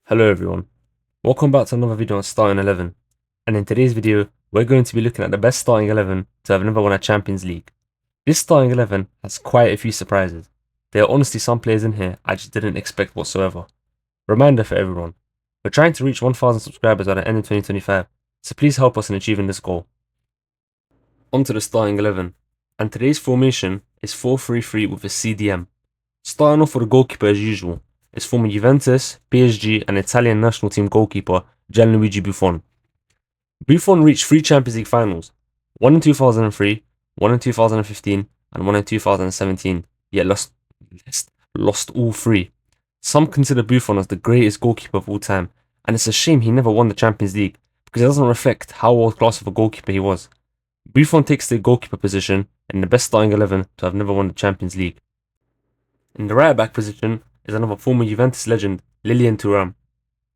Hello everyone, welcome back to another video on Starting 11, and in today's video we're going to be looking at the best starting 11 to have never won a Champions League. This starting 11 has quite a few surprises. There are honestly some players in here I just didn't expect whatsoever. Reminder for everyone, we're trying to reach 1000 subscribers by the end of 2025, so please help us in achieving this goal. On to the starting 11, and today's formation is 4-3-3 with a CDM. Starting off with the goalkeeper as usual is former Juventus, PSG and Italian national team goalkeeper Gianluigi Buffon. Buffon reached 3 Champions League finals, one in 2003, one in 2015 and one in 2017, yet lost all 3. Some consider Buffon as the greatest goalkeeper of all time, and it's a shame he never won the Champions League because it doesn't reflect how world class of a goalkeeper he was. Buffon takes the goalkeeper position in the best starting 11 to have never won the Champions League. In the right back position is another former Juventus legend, Lilian Thuram.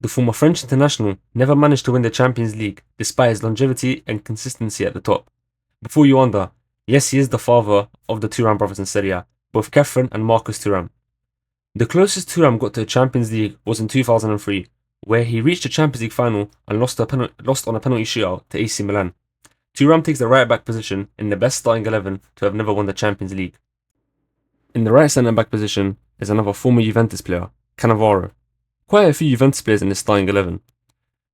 The former French international never managed to win the Champions League despite his longevity and consistency at the top. Before you wonder, yes, he is the father of the Thuram brothers in Serie A, both Catherine and Marcus Thuram. The closest Thuram got to the Champions League was in 2003, where he reached the Champions League final and lost on a penalty shootout to AC Milan. Thuram takes the right back position in the best starting 11 to have never won the Champions League. In the right centre back position is another former Juventus player, Cannavaro. Quite a few Juventus players in this starting 11.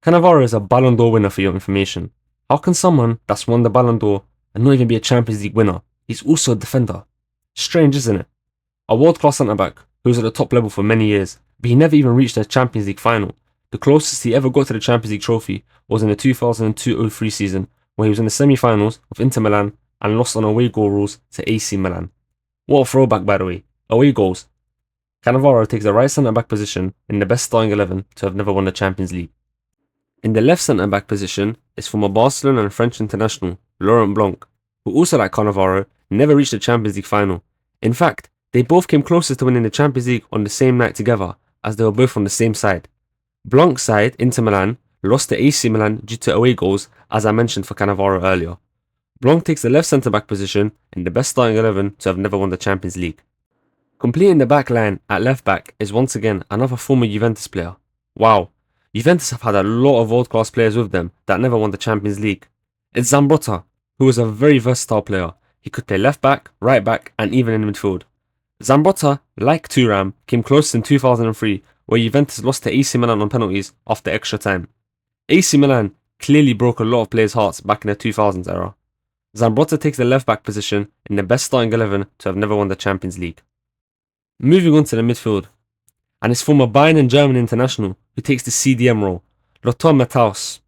Cannavaro is a Ballon d'Or winner for your information. How can someone that's won the Ballon d'Or and not even be a Champions League winner? He's also a defender. Strange, isn't it? A world-class centre back who was at the top level for many years, but he never even reached a Champions League final. The closest he ever got to the Champions League trophy was in the 2002-03 season, where he was in the semi-finals of Inter Milan and lost on away goal rules to AC Milan. What a throwback, by the way. Away goals. Cannavaro takes the right centre-back position in the best starting 11 to have never won the Champions League. In the left centre-back position is former Barcelona and French international, Laurent Blanc, who also like Cannavaro, never reached the Champions League final. In fact, they both came closest to winning the Champions League on the same night together, as they were both on the same side. Blanc's side, Inter Milan, lost to AC Milan due to away goals, as I mentioned for Cannavaro earlier. Blanc takes the left centre-back position in the best starting 11 to have never won the Champions League. Completing the back line at left back is once again another former Juventus player. Wow, Juventus have had a lot of world-class players with them that never won the Champions League. It's Zambrotta, who was a very versatile player. He could play left back, right back and even in midfield. Zambrotta, like Thuram, came close in 2003 where Juventus lost to AC Milan on penalties after extra time. AC Milan clearly broke a lot of players' hearts back in the 2000s era. Zambrotta takes the left back position in the best starting 11 to have never won the Champions League. Moving on to the midfield, and his former Bayern and German international who takes the CDM role, Lothar Matthäus.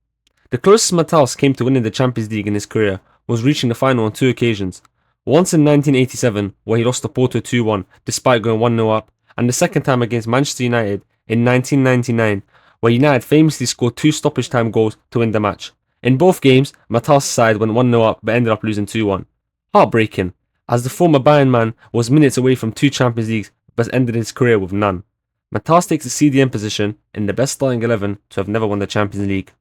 The closest Matthäus came to winning the Champions League in his career was reaching the final on 2 occasions. Once in 1987 where he lost to Porto 2-1 despite going 1-0 up, and the second time against Manchester United in 1999 where United famously scored 2 stoppage time goals to win the match. In both games, Matthäus' side went 1-0 up but ended up losing 2-1. Heartbreaking, as the former Bayern man was minutes away from 2 Champions Leagues but ended his career with none. Matthäus takes the CDM position in the best starting 11 to have never won the Champions League.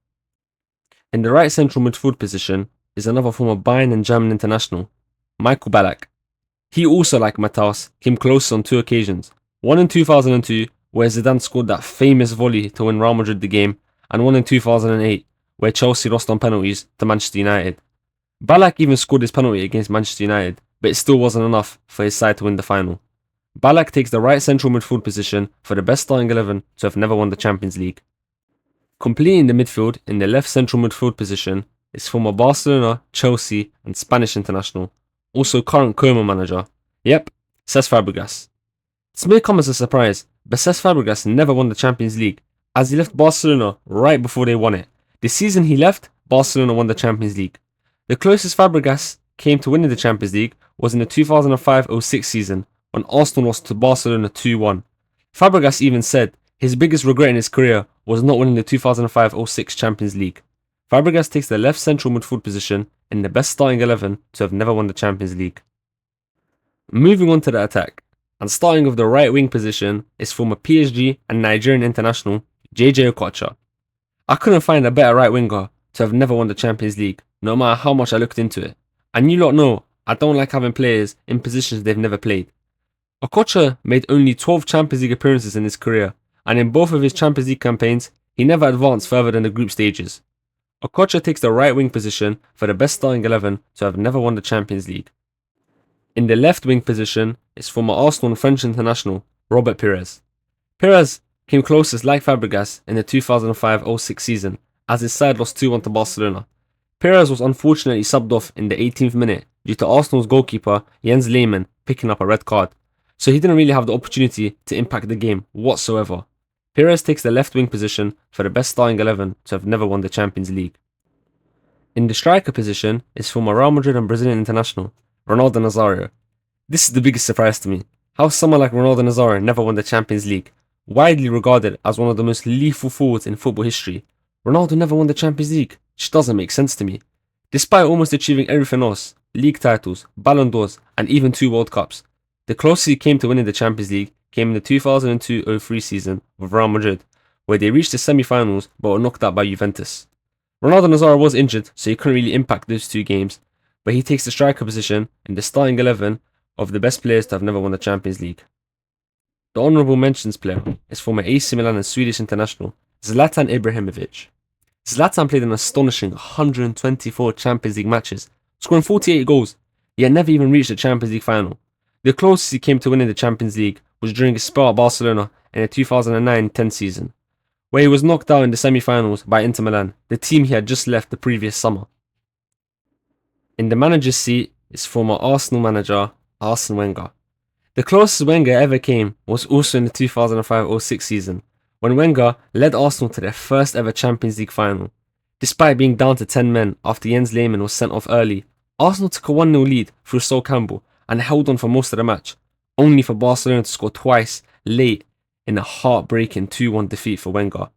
In the right central midfield position is another former Bayern and German international, Michael Ballack. He also, like Matthäus, came close on 2 occasions. One in 2002 where Zidane scored that famous volley to win Real Madrid the game, and one in 2008 where Chelsea lost on penalties to Manchester United. Ballack even scored his penalty against Manchester United, but it still wasn't enough for his side to win the final. Ballack takes the right central midfield position for the best starting 11 to have never won the Champions League. Completing the midfield in the left central midfield position is former Barcelona, Chelsea and Spanish international, also current Como manager, Cesc Fabregas. This may come as a surprise, but Cesc Fabregas never won the Champions League as he left Barcelona right before they won it. The season he left, Barcelona won the Champions League. The closest Fabregas came to winning the Champions League was in the 2005-06 season when Arsenal lost to Barcelona 2-1. Fabregas even said his biggest regret in his career was not winning the 2005-06 Champions League. Fabregas takes the left central midfield position in the best starting 11 to have never won the Champions League. Moving on to the attack, and starting with the right wing position is former PSG and Nigerian international JJ Okocha. I couldn't find a better right winger to have never won the Champions League, no matter how much I looked into it. And you lot know I don't like having players in positions they've never played. Okocha made only 12 Champions League appearances in his career, and in both of his Champions League campaigns, he never advanced further than the group stages. Okocha takes the right wing position for the best starting 11 to have never won the Champions League. In the left wing position is former Arsenal and French international Robert Pires. Pires came closest like Fabregas in the 2005-06 season as his side lost 2-1 to Barcelona. Pires was unfortunately subbed off in the 18th minute due to Arsenal's goalkeeper Jens Lehmann picking up a red card, so he didn't really have the opportunity to impact the game whatsoever. Pires takes the left wing position for the best starting 11 to have never won the Champions League. In the striker position is former Real Madrid and Brazilian international Ronaldo Nazário. This is the biggest surprise to me. How someone like Ronaldo Nazário never won the Champions League, widely regarded as one of the most lethal forwards in football history. Ronaldo never won the Champions League, which doesn't make sense to me. Despite almost achieving everything else, league titles, Ballon d'Ors, and even 2 World Cups, the closest he came to winning the Champions League came in the 2002-03 season with Real Madrid, where they reached the semi-finals but were knocked out by Juventus. Ronaldo Nazário was injured, so he couldn't really impact those 2 games, but he takes the striker position in the starting 11 of the best players to have never won the Champions League. The honourable mentions player is former AC Milan and Swedish international Zlatan Ibrahimovic. Zlatan played an astonishing 124 Champions League matches, scoring 48 goals, yet never even reached the Champions League final. The closest he came to winning the Champions League was during his spell at Barcelona in the 2009-10 season, where he was knocked out in the semi-finals by Inter Milan, the team he had just left the previous summer. In the manager's seat is former Arsenal manager Arsene Wenger. The closest Wenger ever came was also in the 2005-06 season, when Wenger led Arsenal to their first ever Champions League final. Despite being down to 10 men after Jens Lehmann was sent off early, Arsenal took a 1-0 lead through Sol Campbell and held on for most of the match, only for Barcelona to score twice late in a heartbreaking 2-1 defeat for Wenger.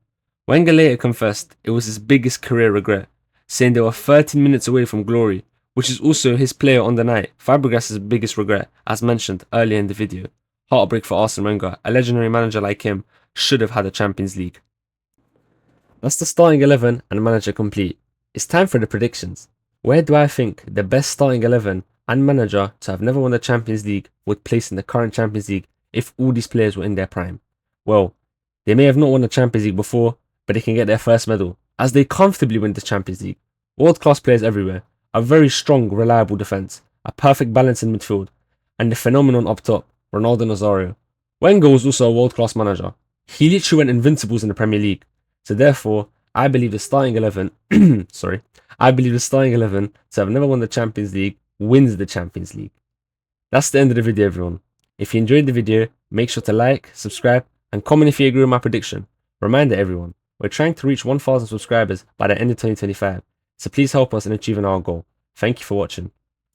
Wenger later confessed it was his biggest career regret, saying they were 13 minutes away from glory, which is also his player on the night, Fabregas' biggest regret, as mentioned earlier in the video. Heartbreak for Arsene Wenger, a legendary manager like him should have had a Champions League. That's the starting 11 and manager complete. It's time for the predictions. Where do I think the best starting 11 and manager to have never won the Champions League would place in the current Champions League if all these players were in their prime? Well, they may have not won the Champions League before, but they can get their first medal, as they comfortably win the Champions League. World-class players everywhere, a very strong, reliable defence, a perfect balance in midfield, and the phenomenon up top, Ronaldo Nazário. Wenger was also a world-class manager. He literally went invincibles in the Premier League. So therefore, I believe the starting 11, I believe the starting 11 to have never won the Champions League wins the Champions League. That's the end of the video, everyone. If you enjoyed the video, make sure to like, subscribe, and comment if you agree with my prediction. Reminder everyone, we're trying to reach 1,000 subscribers by the end of 2025, so please help us in achieving our goal. Thank you for watching.